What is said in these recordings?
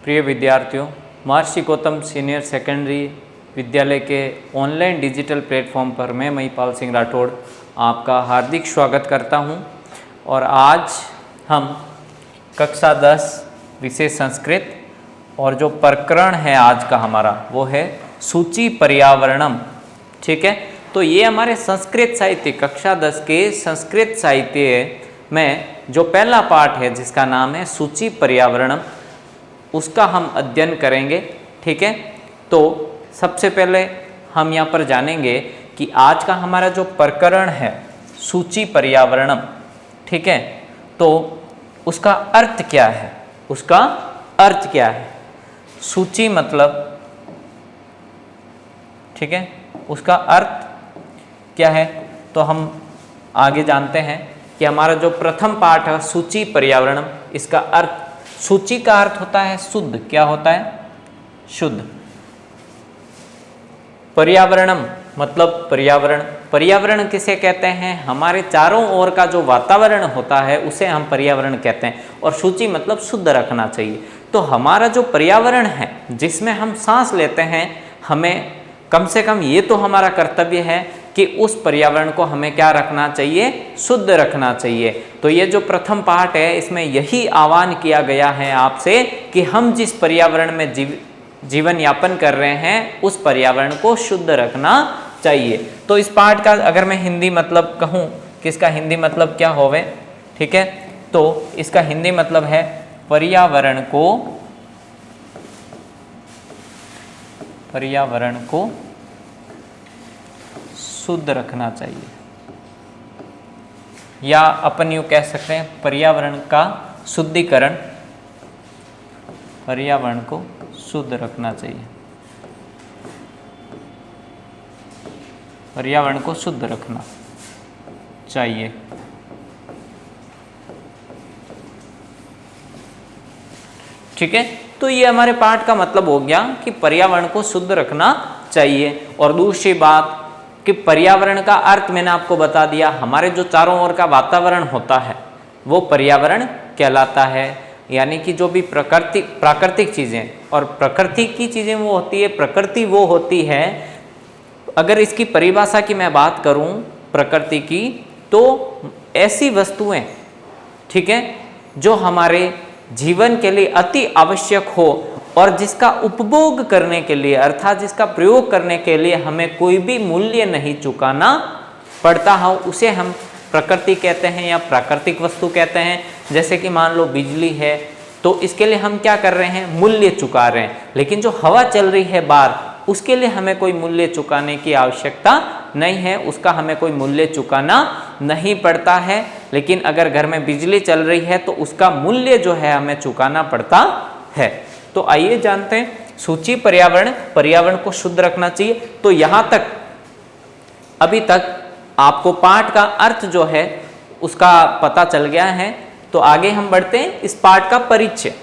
प्रिय विद्यार्थियों, महर्षि Gautam senior secondary विद्यालय के ऑनलाइन डिजिटल प्लेटफॉर्म पर मैं महिपाल सिंह राठौड़ आपका हार्दिक स्वागत करता हूं। और आज हम कक्षा 10 विषय संस्कृत और जो प्रकरण है आज का हमारा वो है सूची पर्यावरणम। ठीक है, तो ये हमारे संस्कृत साहित्य कक्षा 10 के संस्कृत साहित्य में जो पहला पाठ है जिसका नाम है सूची पर्यावरणम, उसका हम अध्ययन करेंगे। ठीक है, तो सबसे पहले हम यहाँ पर जानेंगे कि आज का हमारा जो प्रकरण है सूची पर्यावरणम, ठीक है, तो उसका अर्थ क्या है, उसका अर्थ क्या है। सूची मतलब, ठीक है, उसका अर्थ क्या है, तो हम आगे जानते हैं कि हमारा जो प्रथम पाठ है सूची पर्यावरणम, इसका अर्थ, सूची का अर्थ होता है शुद्ध। क्या होता है? शुद्ध। पर्यावरणम मतलब पर्यावरण। पर्यावरण किसे कहते हैं? हमारे चारों ओर का जो वातावरण होता है उसे हम पर्यावरण कहते हैं। और सूची मतलब शुद्ध रखना चाहिए। तो हमारा जो पर्यावरण है जिसमें हम सांस लेते हैं, हमें कम से कम ये तो हमारा कर्तव्य है कि उस पर्यावरण को हमें क्या रखना चाहिए? शुद्ध रखना चाहिए। तो ये जो प्रथम पाठ है इसमें यही आह्वान किया गया है आपसे कि हम जिस पर्यावरण में जीवन यापन कर रहे हैं उस पर्यावरण को शुद्ध रखना चाहिए। तो इस पाठ का अगर मैं हिंदी मतलब कहूँ कि इसका हिंदी मतलब क्या होवे, ठीक है, तो इसका हिंदी मतलब है पर्यावरण को शुद्ध रखना चाहिए, या अपन यूँ कह सकते हैं पर्यावरण का शुद्धिकरण, पर्यावरण को शुद्ध रखना चाहिए, पर्यावरण को शुद्ध रखना चाहिए। ठीक है, तो ये हमारे पाठ का मतलब हो गया कि पर्यावरण को शुद्ध रखना चाहिए। और दूसरी बात कि पर्यावरण का अर्थ मैंने आपको बता दिया, हमारे जो चारों ओर का वातावरण होता है वो पर्यावरण कहलाता है। यानी कि जो भी प्राकृतिक चीज़ें, और प्रकृति की चीज़ें वो होती है, प्रकृति वो होती है, अगर इसकी परिभाषा की मैं बात करूं प्रकृति की, तो ऐसी वस्तुएं, ठीक है, जो हमारे जीवन के लिए अति आवश्यक हो और जिसका उपभोग करने के लिए अर्थात जिसका प्रयोग करने के लिए हमें कोई भी मूल्य नहीं चुकाना पड़ता हो, उसे हम प्रकृति कहते हैं या प्राकृतिक वस्तु कहते हैं। जैसे कि मान लो बिजली है, तो इसके लिए हम क्या कर रहे हैं? मूल्य चुका रहे हैं। लेकिन जो हवा चल रही है बाहर, उसके लिए हमें कोई मूल्य चुकाने की आवश्यकता नहीं है, उसका हमें कोई मूल्य चुकाना नहीं पड़ता है। लेकिन अगर घर में बिजली चल रही है तो उसका मूल्य जो है हमें चुकाना पड़ता है। तो आइए जानते हैं सूची पर्यावरण को शुद्ध रखना चाहिए। तो यहाँ तक अभी तक आपको पाठ का अर्थ जो है उसका पता चल गया है। तो आगे हम बढ़ते हैं इस पाठ का परिचय।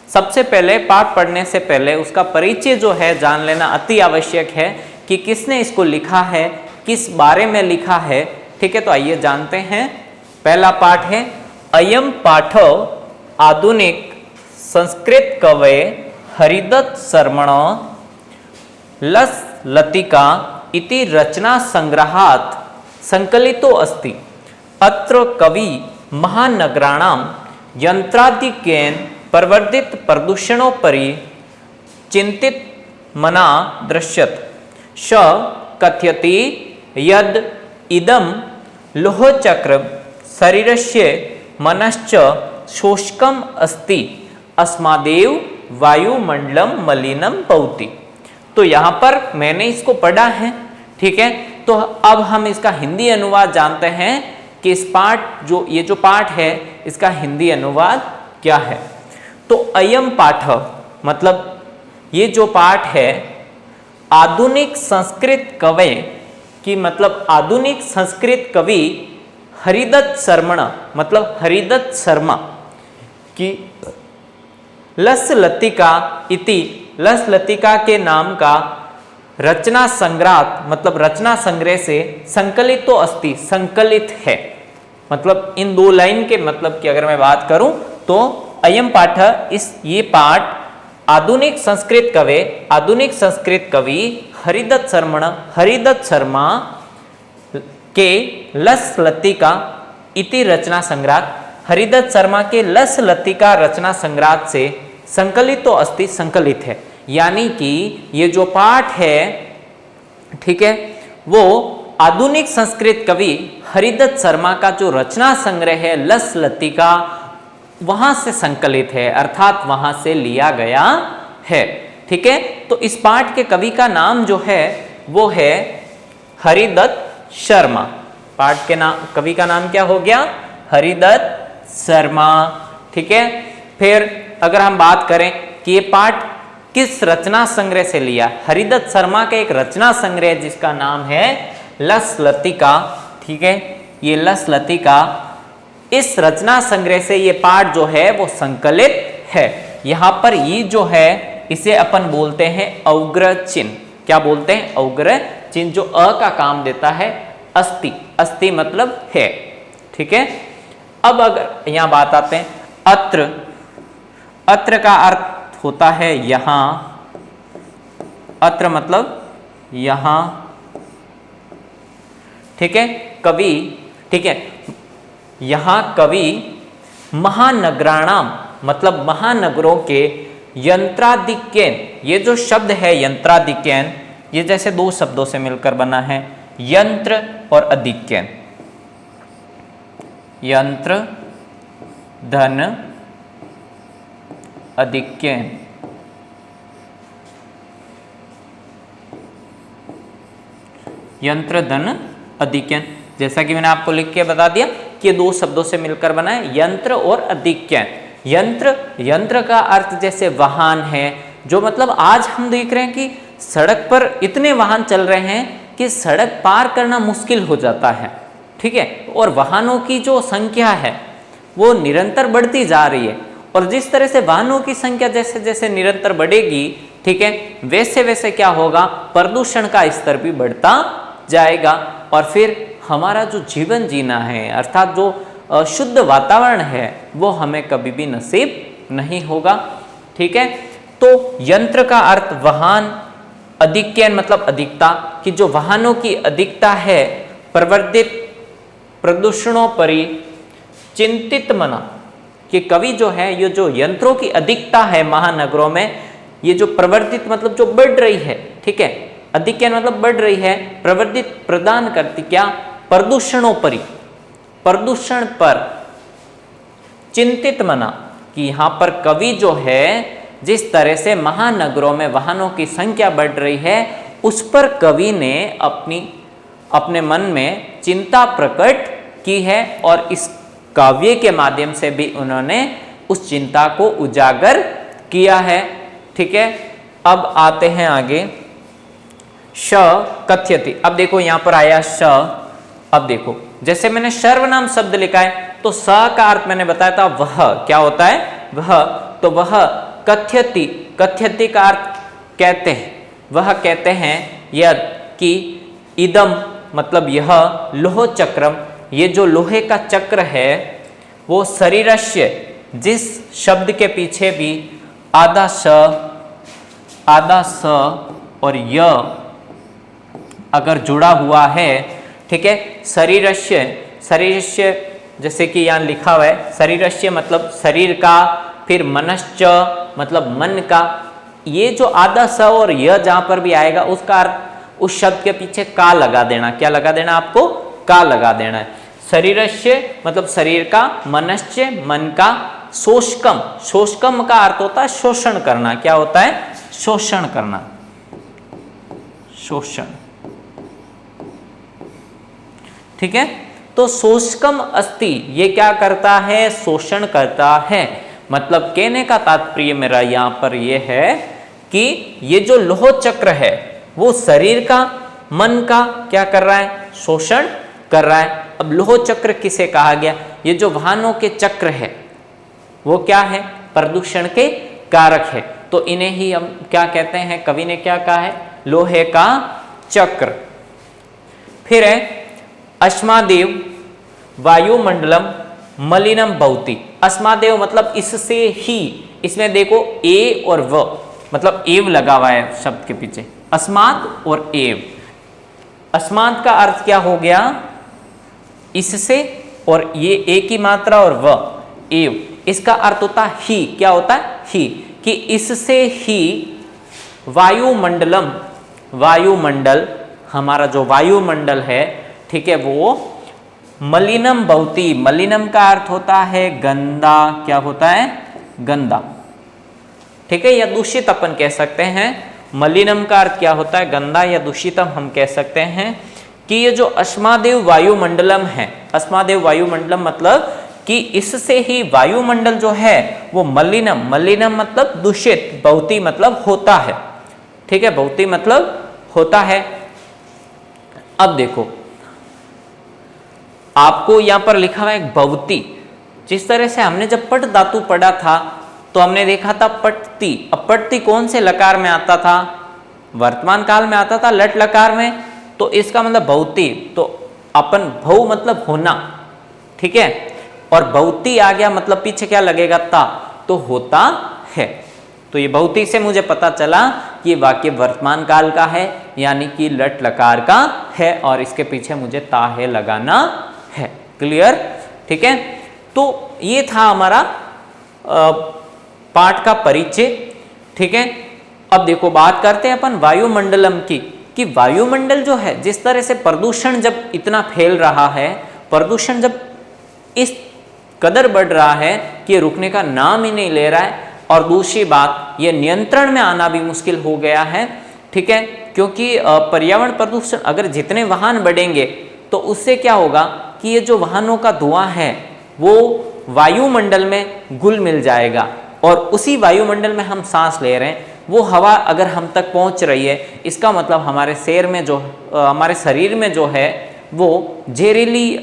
सबसे पहले पाठ पढ़ने से पहले उसका परिचय जो है जान लेना अति आवश्यक है कि किसने इसको लिखा है, किस बारे में लिखा है। ठीक है, तो आइए जानते हैं। पहला पाठ है अयम पाठ आधुनिक संस्कृत कवये हरिदत्त शर्मण लस लतिका इति रचना संग्रहात् संकलितो अस्ति। अत्र कवि महानगराणां यंत्रादिकेन प्रवर्धित प्रदूषणोपरि चिंतित मना दृश्यत। स कथयति यद इदं लोहचक्र शरीरस्य मनश्च शोषकम् अस्ति अस्मादेव वायुमंडलम मलिनम पौति। तो यहाँ पर मैंने इसको पढ़ा है, ठीक है। तो अब हम इसका हिंदी अनुवाद जानते हैं कि इस पाठ ये जो पाठ है इसका हिंदी अनुवाद क्या है। तो अयम पाठ मतलब ये जो पाठ है आधुनिक संस्कृत कवये की, मतलब आधुनिक संस्कृत कवि हरिदत्त शर्मण मतलब हरिदत्त शर्मा की लस लतिका इति, लस लतिका के नाम का रचना संग्रह मतलब रचना संग्रह से संकलित तो अस्ति संकलित है। मतलब इन दो लाइन के मतलब की अगर मैं बात करूं तो अयम पाठ ये पाठ आधुनिक संस्कृत कवि हरिदत्त शर्मा के लस लतिका इति रचना संग्रह, हरिदत्त शर्मा के लस लतिका रचना संग्रह से संकलित तो अस्ति, संकलित है, यानी कि ये जो पाठ है, ठीक है, वो आधुनिक संस्कृत कवि हरिदत्त शर्मा का जो रचना संग्रह है लस लतिका, वहां से संकलित है, अर्थात वहां से लिया गया है। ठीक है, तो इस पाठ के कवि का नाम जो है वो है हरिदत्त शर्मा। पाठ के नाम, कवि का नाम क्या हो गया? हरिदत्त शर्मा। ठीक है, फिर अगर हम बात करें कि ये पाठ किस रचना संग्रह से लिया, हरिदत्त शर्मा का एक रचना संग्रह जिसका नाम है लस लतिका। ठीक है, ये लस लतिका, इस रचना संग्रह से ये पाठ जो है वो संकलित है। यहां पर ये जो है इसे अपन बोलते हैं अवग्रह चिन्ह। क्या बोलते हैं? अवग्रह चिन्ह, जो अ का काम देता है अस्ति। अस्ति मतलब है। ठीक है, अब अगर यहां बात आते हैं अत्र, अत्र का अर्थ होता है यहां, अत्र मतलब यहां। ठीक है, कवि, ठीक है, यहां कवि महानगराणाम मतलब महानगरों के यंत्राधिक्यन, ये जो शब्द है यंत्राधिक्यन, ये जैसे दो शब्दों से मिलकर बना है, यंत्र और अधिक्यन। यंत्र धन अधिक्यन। यंत्र धन अधिक्यन, जैसा कि मैंने आपको लिख के बता दिया कि दो शब्दों से मिलकर बना है, यंत्र और अधिक्यन। यंत्र, यंत्र का अर्थ जैसे वाहन है, जो मतलब आज हम देख रहे हैं कि सड़क पर इतने वाहन चल रहे हैं कि सड़क पार करना मुश्किल हो जाता है। ठीक है, और वाहनों की जो संख्या है वो निरंतर बढ़ती जा रही है, और जिस तरह से वाहनों की संख्या जैसे जैसे निरंतर बढ़ेगी, ठीक है, वैसे वैसे क्या होगा, प्रदूषण का स्तर भी बढ़ता जाएगा, और फिर हमारा जो जीवन जीना है अर्थात जो शुद्ध वातावरण है वो हमें कभी भी नसीब नहीं होगा। ठीक है, तो यंत्र का अर्थ वाहन, अधिक्यन मतलब अधिकता, कि जो वाहनों की अधिकता है, प्रवर्धित प्रदूषणों परि चिंतित मना, कि कवि जो है ये जो यंत्रों की अधिकता है महानगरों में, ये जो प्रवर्धित मतलब जो बढ़ रही है, ठीक है, अधिक्यन मतलब बढ़ रही है, प्रवर्धित प्रदान करती क्या, प्रदूषणों परि, प्रदूषण पर चिंतित मना, कि यहां पर कवि जो है जिस तरह से महानगरों में वाहनों की संख्या बढ़ रही है उस पर कवि ने अपने मन में चिंता प्रकट की है, और इस काव्य के माध्यम से भी उन्होंने उस चिंता को उजागर किया है। ठीक है, अब आते हैं आगे, श कथ्यति। अब देखो यहां पर आया श। अब देखो जैसे मैंने सर्वनाम शब्द लिखा है तो स का अर्थ मैंने बताया था वह, क्या होता है? वह। तो वह कथ्यति, कथ्यति का अर्थ कहते हैं, वह कहते हैं यद कि इदम मतलब यह, लोह चक्रम ये जो लोहे का चक्र है वो शरीरस्य, जिस शब्द के पीछे भी आधा स और य अगर जुड़ा हुआ है, ठीक है, शरीरस्य, शरीरस्य जैसे कि यहाँ लिखा हुआ है, शरीरस्य मतलब शरीर का, फिर मनश्च मतलब मन का, ये जो आधा स और य जहां पर भी आएगा उसका अर्थ उस शब्द के पीछे का लगा देना। क्या लगा देना? आपको का लगा देना है। शरीरस्य मतलब शरीर का, मनश्च मन का, शोषकम, शोषकम का अर्थ होता है शोषण करना। क्या होता है? शोषण करना, शोषण। ठीक है, तो शोषकम अस्ति, ये क्या करता है? शोषण करता है। मतलब कहने का तात्पर्य मेरा यहां पर यह है कि ये जो लोह चक्र है वो शरीर का, मन का क्या कर रहा है? शोषण कर रहा है। अब लोह चक्र किसे कहा गया? ये जो वाहनों के चक्र है वो क्या है? प्रदूषण के कारक है। तो इन्हें ही हम क्या कहते हैं? कवि ने क्या कहा है? लोहे का चक्र। फिर है अस्मादेव वायुमंडलम मलिनम भवति। अस्मादेव मतलब इससे ही, इसमें देखो ए और व मतलब एव लगा हुआ है शब्द के पीछे, अस्मात् और एव। अस्मात् का अर्थ क्या हो गया, इससे, और ये ए की मात्रा और व एव, इसका अर्थ होता ही, क्या होता है ही, कि इससे ही वायुमंडलम, वायुमंडल हमारा जो वायुमंडल है, ठीक है, वो मलिनम भवति। मलिनम का अर्थ होता है गंदा, क्या होता है गंदा, ठीक है, या दूषित अपन कह सकते हैं। मलिनम का अर्थ क्या होता है गंदा या दूषितम हम कह सकते हैं कि ये जो अस्मादेव वायुमंडलम है, अस्मादेव वायुमंडलम मतलब कि इससे ही वायुमंडल जो है वो मलिनम, मलिनम मतलब दूषित, भवति मतलब होता है, ठीक है, भवति मतलब होता है। अब देखो आपको यहां पर लिखा हुआ है भवति। जिस तरह से हमने जब पट धातु पढ़ा था तो हमने देखा था पटती। अब पटती कौन से लकार में आता था, वर्तमान काल में आता था, लट लकार में, तो इसका मतलब भवति, तो अपन भव मतलब होना, ठीक है, और भवति आ गया मतलब पीछे क्या लगेगा ता, तो होता है। तो ये भवति से मुझे पता चला कि ये वाक्य वर्तमान काल का है, यानी कि लट लकार का है, और इसके पीछे मुझे ता है लगाना है। क्लियर, ठीक है। तो ये था हमारा पाठ का परिचय, ठीक है। अब देखो बात करते हैं अपन वायुमंडलम की, कि वायुमंडल जो है, जिस तरह से प्रदूषण जब इतना फैल रहा है, प्रदूषण जब इस कदर बढ़ रहा है कि ये रुकने का नाम ही नहीं ले रहा है, और दूसरी बात ये नियंत्रण में आना भी मुश्किल हो गया है, ठीक है, क्योंकि पर्यावरण प्रदूषण अगर जितने वाहन बढ़ेंगे तो उससे क्या होगा कि ये जो वाहनों का धुआं है वो वायुमंडल में घुल मिल जाएगा, और उसी वायुमंडल में हम सांस ले रहे हैं, वो हवा अगर हम तक पहुंच रही है, इसका मतलब हमारे शरीर में जो हमारे शरीर में जो है वो जहरीली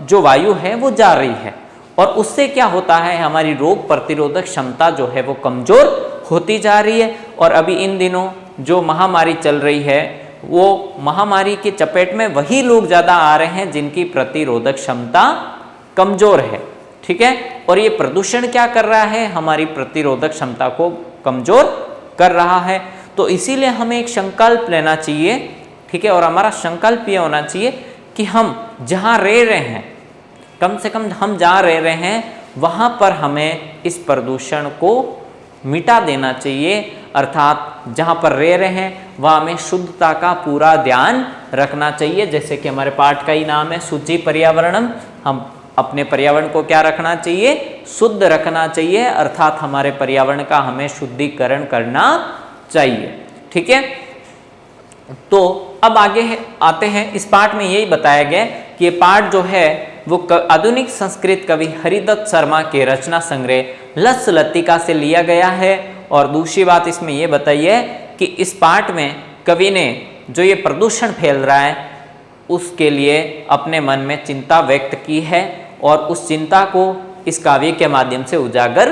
जो वायु है वो जा रही है, और उससे क्या होता है हमारी रोग प्रतिरोधक क्षमता जो है वो कमजोर होती जा रही है। और अभी इन दिनों जो महामारी चल रही है, वो महामारी के चपेट में वही लोग ज़्यादा आ रहे हैं जिनकी प्रतिरोधक क्षमता कमजोर है, ठीक है। और ये प्रदूषण क्या कर रहा है, हमारी प्रतिरोधक क्षमता को कमजोर कर रहा है। तो इसीलिए हमें एक संकल्प लेना चाहिए, ठीक है, और हमारा संकल्प ये होना चाहिए कि हम जहाँ रह रहे हैं, कम से कम हम जहाँ रह रहे हैं वहाँ पर हमें इस प्रदूषण को मिटा देना चाहिए, अर्थात जहाँ पर रह रहे हैं वहाँ हमें शुद्धता का पूरा ध्यान रखना चाहिए। जैसे कि हमारे पाठ का ही नाम है शुचि पर्यावरणम, हम अपने पर्यावरण को क्या रखना चाहिए, शुद्ध रखना चाहिए, अर्थात हमारे पर्यावरण का हमें शुद्धिकरण करना चाहिए, ठीक है। तो अब आगे आते हैं, इस पाठ में यही बताया गया कि ये पाठ जो है वो आधुनिक संस्कृत कवि हरिदत्त शर्मा के रचना संग्रह लस लतिका से लिया गया है। और दूसरी बात इसमें ये बताई है कि इस पाठ में कवि ने जो ये प्रदूषण फैल रहा है उसके लिए अपने मन में चिंता व्यक्त की है, और उस चिंता को इस काव्य के माध्यम से उजागर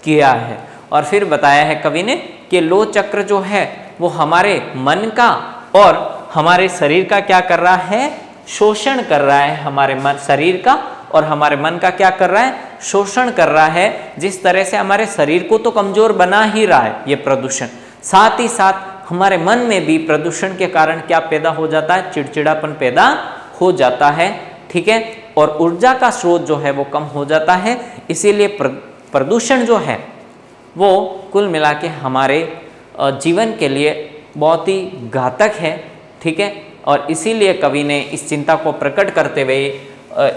किया है। और फिर बताया है कवि ने कि लो चक्र जो है वो हमारे मन का और हमारे शरीर का क्या कर रहा है, शोषण कर रहा है, हमारे मन शरीर का और हमारे मन का क्या कर रहा है, शोषण कर रहा है। जिस तरह से हमारे शरीर को तो कमजोर बना ही रहा है ये प्रदूषण, साथ ही साथ हमारे मन में भी प्रदूषण के कारण क्या पैदा हो जाता है, चिड़चिड़ापन पैदा हो जाता है, ठीक है, और ऊर्जा का स्रोत जो है वो कम हो जाता है। इसीलिए प्रदूषण जो है वो कुल मिला के हमारे जीवन के लिए बहुत ही घातक है, ठीक है। और इसीलिए कवि ने इस चिंता को प्रकट करते हुए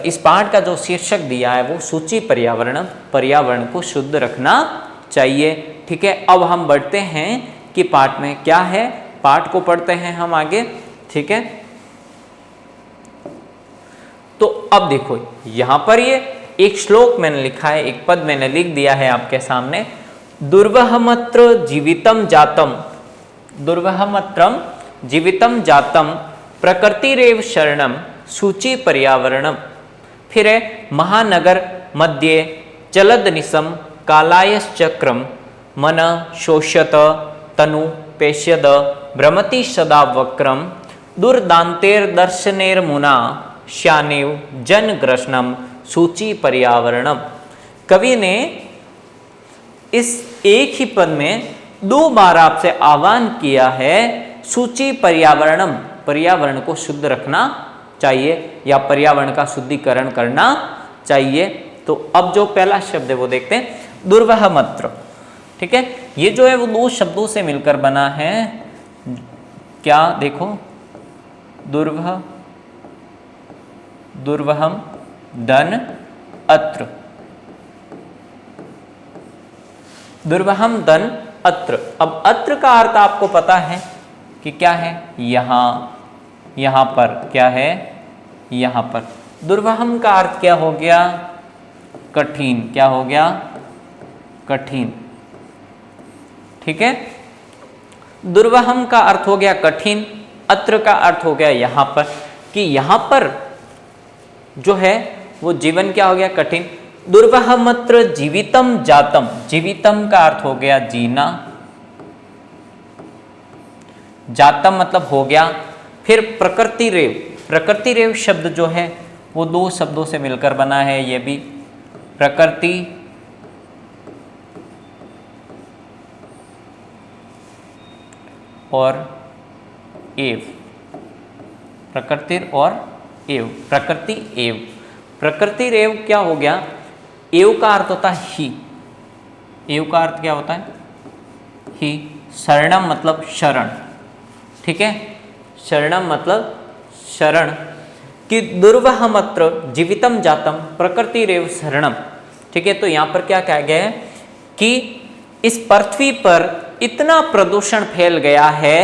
इस पाठ का जो शीर्षक दिया है वो सूची पर्यावरण, पर्यावरण को शुद्ध रखना चाहिए, ठीक है। अब हम बढ़ते हैं कि पाठ में क्या है, पाठ को पढ़ते हैं हम आगे, ठीक है। तो अब देखो यहां पर ये एक श्लोक मैंने लिखा है, एक पद मैंने लिख दिया है आपके सामने, दुर्वहमत्र जीवितम जातम, दुर्वहमत्रम जीवितम जातम प्रकृतिरेव शरणम सूची पर्यावरणम। फिर है महानगर मध्ये चलद निसम कालायश्चक्रम मन शोष्यत तनु पेश्यद भ्रमति सदा वक्रम दुर्दांतेर दर्शनेर मुना श्यानेव जन ग्रसनम सूची पर्यावरणम। कवि ने इस एक ही पद में 2 बार आपसे आह्वान किया है, सूची पर्यावरणम, पर्यावरण को शुद्ध रखना चाहिए या पर्यावरण का शुद्धिकरण करना चाहिए। तो अब जो पहला शब्द है वो देखते हैं, दुर्वहमत्र। ठीक है, ये जो है वो 2 शब्दों से मिलकर बना है। क्या देखो, दुर्वहम दन अत्र, दुर्वहम दन अत्र। अब अत्र का अर्थ आपको पता है कि क्या है, यहां, यहां पर, क्या है, यहां पर। दुर्वहम का अर्थ क्या हो गया, कठिन, क्या हो गया, कठिन। ठीक है, दुर्वहम का अर्थ हो गया कठिन, अत्र का अर्थ हो गया यहां पर, कि यहां पर जो है वो जीवन क्या हो गया, कठिन। दुर्वहमत्र जीवितम जातम, जीवितम का अर्थ हो गया जीना, जातम मतलब हो गया। फिर प्रकृति रेव, प्रकृति रेव शब्द जो है वो 2 शब्दों से मिलकर बना है, ये भी प्रकृति और एव, प्रकृति और एव, प्रकृति एव। प्रकृति रेव क्या हो गया, एव का अर्थ होता है ही, एव का अर्थ क्या होता है, ही। शरणम मतलब शरण, ठीक है, शरणम मतलब शरण। कि दुर्वहमत्र जीवितम जातम प्रकृति रेव शरणम। ठीक है, तो यहां पर क्या कहा गया है कि इस पृथ्वी पर इतना प्रदूषण फैल गया है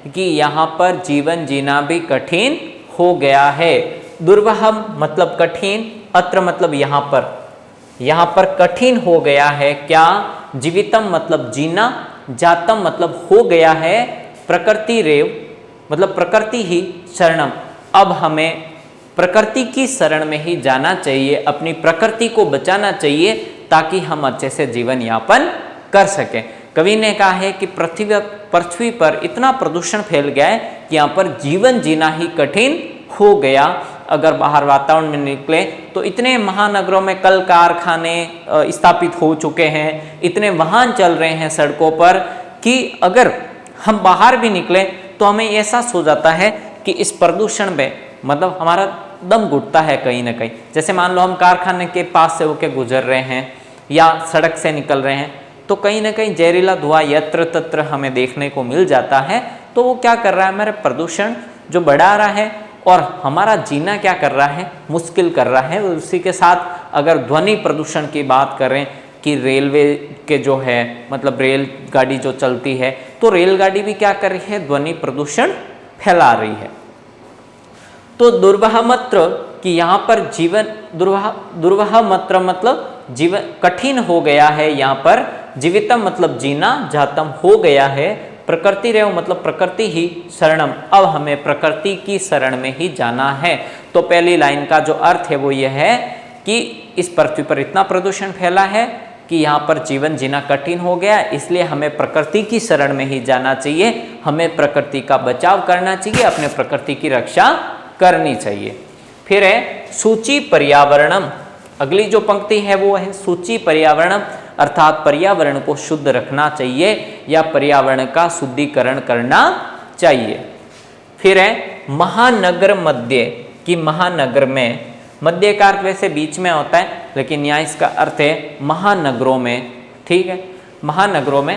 कि यहां पर जीवन जीना भी कठिन हो गया है। दुर्वहम मतलब कठिन, अत्र मतलब यहां पर कठिन हो गया है। क्या, जीवितम मतलब जीना, जातम मतलब हो गया है, प्रकृति रेव मतलब प्रकृति ही, शरणम अब हमें प्रकृति की शरण में ही जाना चाहिए, अपनी प्रकृति को बचाना चाहिए ताकि हम अच्छे से जीवन यापन कर सकें। कवि ने कहा है कि पृथ्वी पर इतना प्रदूषण फैल गया है कि यहाँ पर जीवन जीना ही कठिन हो गया। अगर बाहर वातावरण में निकले तो इतने महानगरों में कल कारखाने स्थापित हो चुके हैं, इतने वाहन चल रहे हैं सड़कों पर कि अगर हम बाहर भी निकले तो हमें एहसास हो जाता है कि इस प्रदूषण में मतलब हमारा दम घुटता है कहीं ना कहीं। जैसे मान लो हम कारखाने के पास से होकर गुजर रहे हैं या सड़क से निकल रहे हैं तो कहीं ना कहीं जहरीला धुआं यत्र तत्र हमें देखने को मिल जाता है। तो वो क्या कर रहा है, हमारे प्रदूषण जो बढ़ा रहा है और हमारा जीना क्या कर रहा है, मुश्किल कर रहा है। उसी के साथ अगर ध्वनि प्रदूषण की बात करें कि रेलवे के जो है मतलब रेलगाड़ी जो चलती है तो रेलगाड़ी भी क्या कर रही है, ध्वनि प्रदूषण फैला रही है। तो दुर्वहमत्र कि यहाँ पर जीवन दुर्वहमत्र मतलब जीवन कठिन हो गया है, यहाँ पर जीवितम मतलब जीना, जातम हो गया है, प्रकृति रेव मतलब प्रकृति ही, शरणम अब हमें प्रकृति की शरण में ही जाना है। तो पहली लाइन का जो अर्थ है वो यह है कि इस पृथ्वी पर इतना प्रदूषण फैला है कि यहाँ पर जीवन जीना कठिन हो गया, इसलिए हमें प्रकृति की शरण में ही जाना चाहिए, हमें प्रकृति का बचाव करना चाहिए, अपने प्रकृति की रक्षा करनी चाहिए। फिर है सूची पर्यावरणम, अगली जो पंक्ति है वो है सूची पर्यावरणम, अर्थात पर्यावरण को शुद्ध रखना चाहिए या पर्यावरण का शुद्धिकरण करना चाहिए। फिर है महानगर मध्य, कि महानगर में, मध्य का अर्थ वैसे बीच में होता है लेकिन यहाँ इसका अर्थ है महानगरों में। ठीक है, महानगरों में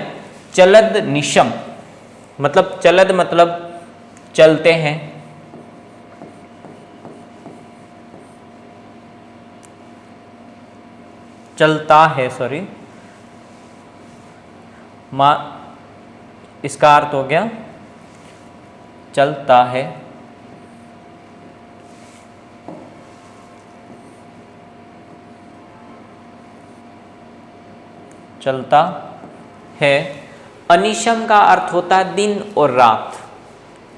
चलद निशम मतलब चलद मतलब चलते हैं, चलता है, सॉरी इसका अर्थ हो गया चलता है, चलता है। अनिशम का अर्थ होता है दिन और रात।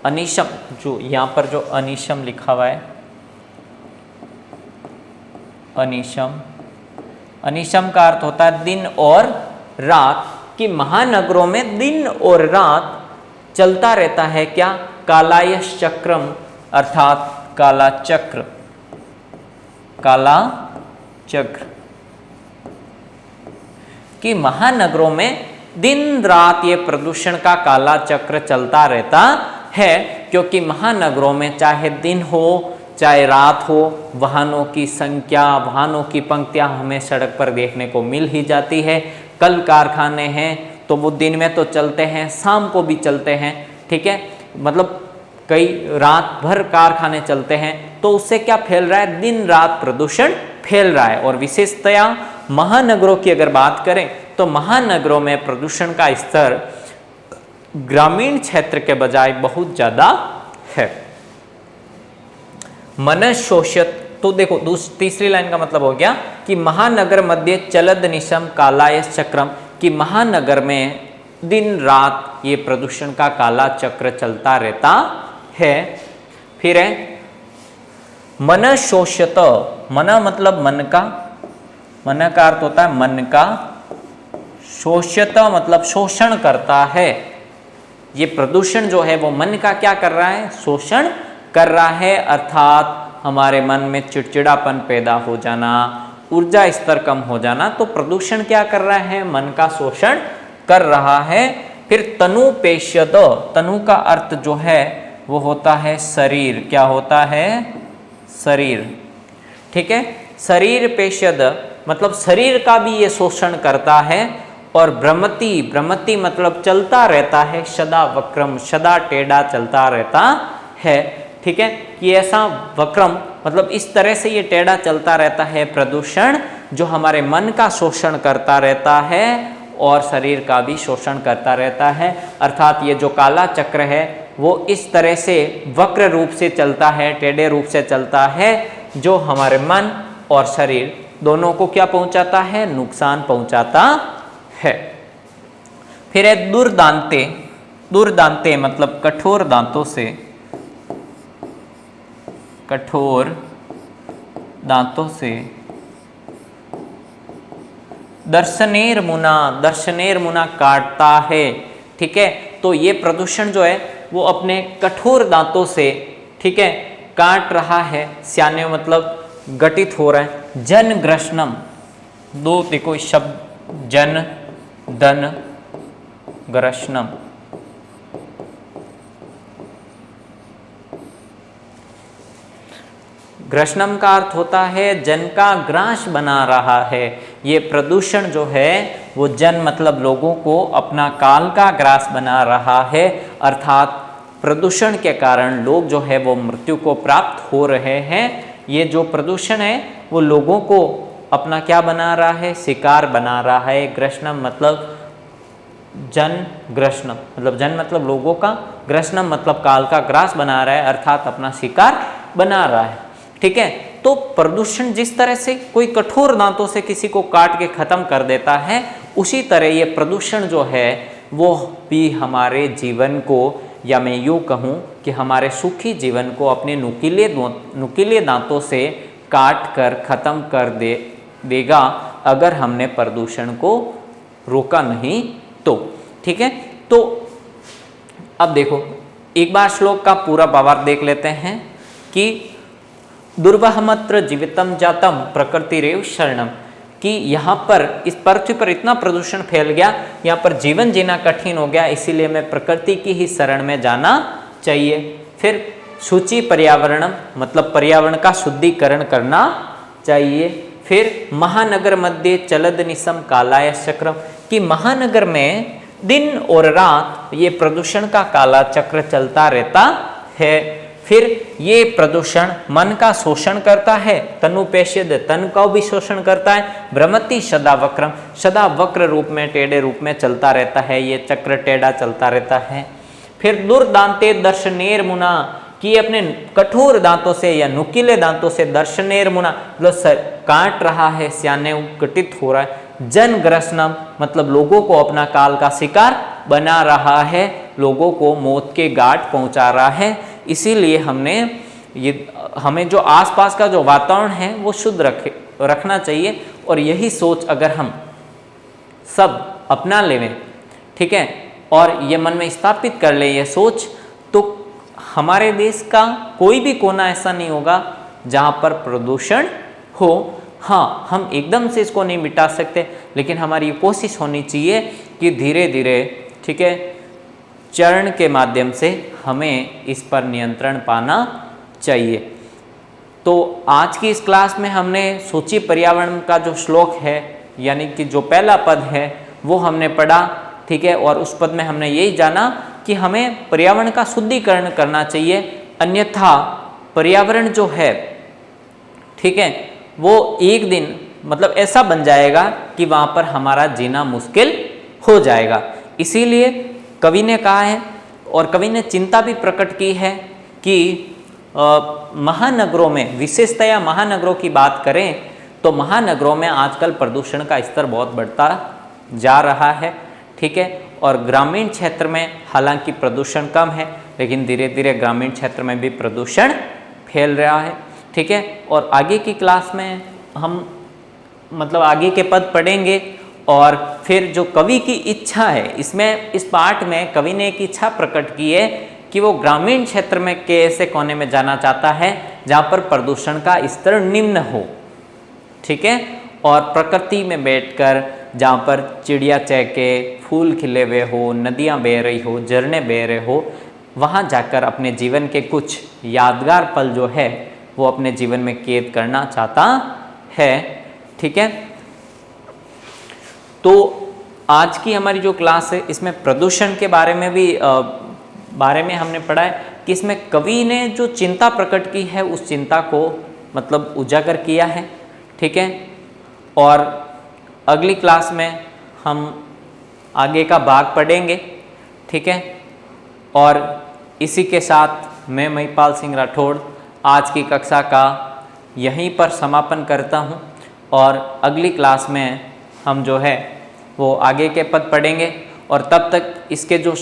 अनिशम जो यहाँ पर जो अनिशम लिखा हुआ है, अनिशम, अनिशम का अर्थ होता है दिन और रात, कि महानगरों में दिन और रात चलता रहता है क्या, कालायश चक्रम अर्थात काला चक्र, काला चक्र कि महानगरों में दिन रात ये प्रदूषण का काला चक्र चलता रहता है, क्योंकि महानगरों में चाहे दिन हो चाहे रात हो, वाहनों की संख्या, वाहनों की पंक्तियां हमें सड़क पर देखने को मिल ही जाती है। कल कारखाने हैं तो वो दिन में तो चलते हैं, शाम को भी चलते हैं, ठीक है, मतलब कई रात भर कारखाने चलते हैं, तो उससे क्या फैल रहा है, दिन रात प्रदूषण फैल रहा है। और विशेषतया महानगरों की अगर बात करें तो महानगरों में प्रदूषण का स्तर ग्रामीण क्षेत्र के बजाय बहुत ज्यादा है। मनशोषित, तो देखो तीसरी लाइन का मतलब हो गया कि महानगर मध्य चलद निशम कालाय चक्रम, कि महानगर में दिन रात ये प्रदूषण का काला चक्र चलता रहता है। फिर है मनशोषित, मन मतलब मन का, मन का अर्थ होता है मन का, शोषित मतलब शोषण करता है। ये प्रदूषण जो है वो मन का क्या कर रहा है, शोषण कर रहा है, अर्थात हमारे मन में चिड़चिड़ापन पैदा हो जाना, ऊर्जा स्तर कम हो जाना, तो प्रदूषण क्या कर रहा है, मन का शोषण कर रहा है। फिर तनुपेश्यत, तनु का अर्थ जो है वो होता है शरीर, क्या होता है, शरीर, ठीक है, शरीर पेश्यद मतलब शरीर का भी ये शोषण करता है। और भ्रमति, भ्रमति मतलब चलता रहता है, सदा वक्रम, सदा टेढ़ा चलता रहता है, ठीक है, कि ऐसा वक्रम मतलब इस तरह से ये टेढ़ा चलता रहता है प्रदूषण, जो हमारे मन का शोषण करता रहता है और शरीर का भी शोषण करता रहता है। अर्थात ये जो काला चक्र है वो इस तरह से वक्र रूप से चलता है, टेढ़े रूप से चलता है, जो हमारे मन और शरीर दोनों को क्या पहुंचाता है, नुकसान पहुंचाता है। फिर है दुर्दांते, दुर्दांते मतलब कठोर दांतों से, कठोर दांतों से, दर्शनेर मुना, दर्शनेर मुना काटता है, ठीक है, तो ये प्रदूषण जो है वो अपने कठोर दांतों से, ठीक है, काट रहा है, स्याने मतलब गठित हो रहा है। जन ग्रसनम, दो देखो शब्द, जन धन ग्रसनम, ग्रसनम का अर्थ होता है जन का ग्रास बना रहा है। ये प्रदूषण जो है वो जन मतलब लोगों को अपना काल का ग्रास बना रहा है, अर्थात प्रदूषण के कारण लोग जो है वो मृत्यु को प्राप्त हो रहे हैं। ये जो प्रदूषण है वो लोगों को अपना क्या बना रहा है, शिकार बना रहा है। ग्रसनम मतलब जन ग्रसनम मतलब जन मतलब लोगों का, ग्रसनम मतलब काल का ग्रास बना रहा है, अर्थात अपना शिकार बना रहा है, ठीक है। तो प्रदूषण जिस तरह से कोई कठोर दांतों से किसी को काट के खत्म कर देता है, उसी तरह ये प्रदूषण जो है वो भी हमारे जीवन को, या मैं यूँ कहूँ कि हमारे सुखी जीवन को अपने नुकीले दांतों से काट कर खत्म कर देगा, अगर हमने प्रदूषण को रोका नहीं तो, ठीक है। तो अब देखो एक बार श्लोक का पूरा भावार्थ देख लेते हैं कि दुर्वहमत्र जीवितम जातम प्रकृति रेव शरणम, कि यहाँ पर इस पृथ्वी पर इतना प्रदूषण फैल गया, यहाँ पर जीवन जीना कठिन हो गया, इसीलिए मैं प्रकृति की ही शरण में जाना चाहिए। फिर शुचि पर्यावरणम मतलब पर्यावरण का शुद्धिकरण करना चाहिए। फिर महानगर मध्य चलद निशम कालाय चक्रम, कि महानगर में दिन और रात ये प्रदूषण का काला चक्र चलता रहता है। फिर ये प्रदूषण मन का शोषण करता है, तनुपेश्यद तन का भी शोषण करता है। भ्रमति सदा वक्रम, सदा वक्र रूप में, टेढ़े रूप में चलता रहता है, ये चक्र टेढ़ा चलता रहता है। फिर दुर्दांते दर्शनेर मुना, कि अपने कठोर दांतों से या नुकीले दांतों से, दर्शनेर मुना मतलब काट रहा है, स्याने गठित हो रहा है। जन ग्रसनम मतलब लोगों को अपना काल का शिकार बना रहा है, लोगों को मौत के घाट पहुंचा रहा है। इसीलिए हमें जो आसपास का जो वातावरण है वो शुद्ध रखना चाहिए, और यही सोच अगर हम सब अपना लें, ठीक है, और ये मन में स्थापित कर ले ये सोच, तो हमारे देश का कोई भी कोना ऐसा नहीं होगा जहाँ पर प्रदूषण हो। हाँ, हम एकदम से इसको नहीं मिटा सकते, लेकिन हमारी कोशिश होनी चाहिए कि धीरे धीरे, ठीक है, चरण के माध्यम से हमें इस पर नियंत्रण पाना चाहिए। तो आज की इस क्लास में हमने सूची पर्यावरण का जो श्लोक है, यानी कि जो पहला पद है, वो हमने पढ़ा, ठीक है। और उस पद में हमने यही जाना कि हमें पर्यावरण का शुद्धिकरण करना चाहिए, अन्यथा पर्यावरण जो है, ठीक है, वो एक दिन मतलब ऐसा बन जाएगा कि वहाँ पर हमारा जीना मुश्किल हो जाएगा। इसीलिए कवि ने कहा है, और कवि ने चिंता भी प्रकट की है कि महानगरों में, विशेषतया महानगरों की बात करें तो महानगरों में आजकल प्रदूषण का स्तर बहुत बढ़ता जा रहा है, ठीक है। और ग्रामीण क्षेत्र में हालांकि प्रदूषण कम है, लेकिन धीरे धीरे ग्रामीण क्षेत्र में भी प्रदूषण फैल रहा है, ठीक है। और आगे की क्लास में हम मतलब आगे के पद पढ़ेंगे, और फिर जो कवि की इच्छा है, इसमें इस पाठ में कवि ने एक इच्छा प्रकट की है कि वो ग्रामीण क्षेत्र में के ऐसे कोने में जाना चाहता है जहाँ पर प्रदूषण का स्तर निम्न हो, ठीक है, और प्रकृति में बैठकर जहाँ पर चिड़िया चहके, फूल खिले हुए हो, नदियाँ बह रही हो, झरने बह रहे हो, वहाँ जाकर अपने जीवन के कुछ यादगार पल जो है वो अपने जीवन में कैद करना चाहता है, ठीक है। तो आज की हमारी जो क्लास है इसमें प्रदूषण के बारे में भी बारे में हमने पढ़ा है कि इसमें कवि ने जो चिंता प्रकट की है उस चिंता को मतलब उजागर किया है, ठीक है। और अगली क्लास में हम आगे का भाग पढ़ेंगे, ठीक है। और इसी के साथ मैं महिपाल सिंह राठौड़ आज की कक्षा का यहीं पर समापन करता हूं, और अगली क्लास में हम जो है वो आगे के पद पढ़ेंगे, और तब तक इसके जो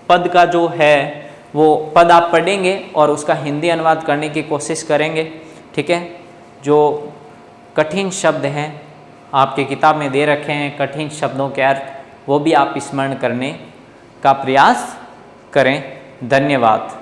पद का जो है वो पद आप पढ़ेंगे और उसका हिंदी अनुवाद करने की कोशिश करेंगे, ठीक है। जो कठिन शब्द हैं आपके किताब में दे रखे हैं, कठिन शब्दों के अर्थ, वो भी आप स्मरण करने का प्रयास करें। धन्यवाद।